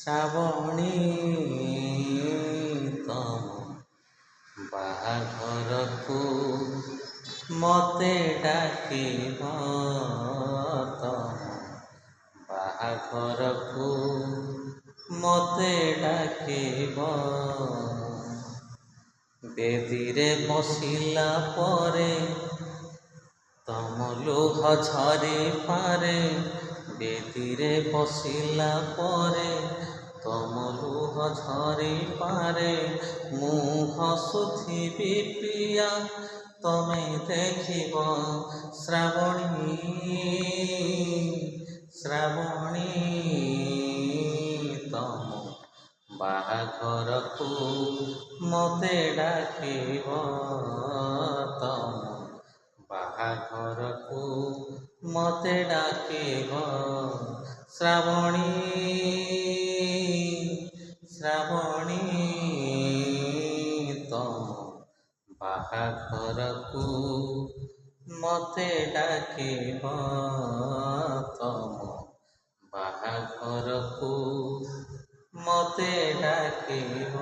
ଶ୍ରାବଣୀ ତମ ବାହାଘରକୁ ମତେ ଡାକିବ, ତମ ବାହାଘରକୁ ମତେ ଡାକିବ। ବେଦୀରେ ବସିଲା ପରେ ତମ ଲୁହ ଝରି ପାରେ, ବେଦୀରେ ବସିଲା ପରେ ତମ ଲୁହ ଝରି ପାରେ। ମୁଁ ହସୁଥିବି ପ୍ରିୟା ତମେ ଦେଖିବ, ଶ୍ରାବଣୀ ଶ୍ରାବଣୀ ତମ ବାହାଘରକୁ ମତେ ଡାକିବ, ତମ ବାହାଘରକୁ ମତେ ଡାକିବ। ଶ୍ରାବଣୀ ଶ୍ରାବଣୀ ତମ ବାହାଘରକୁ ମତେ ଡାକିବ, ତମ ବାହାଘରକୁ ମତେ ଡାକିବ।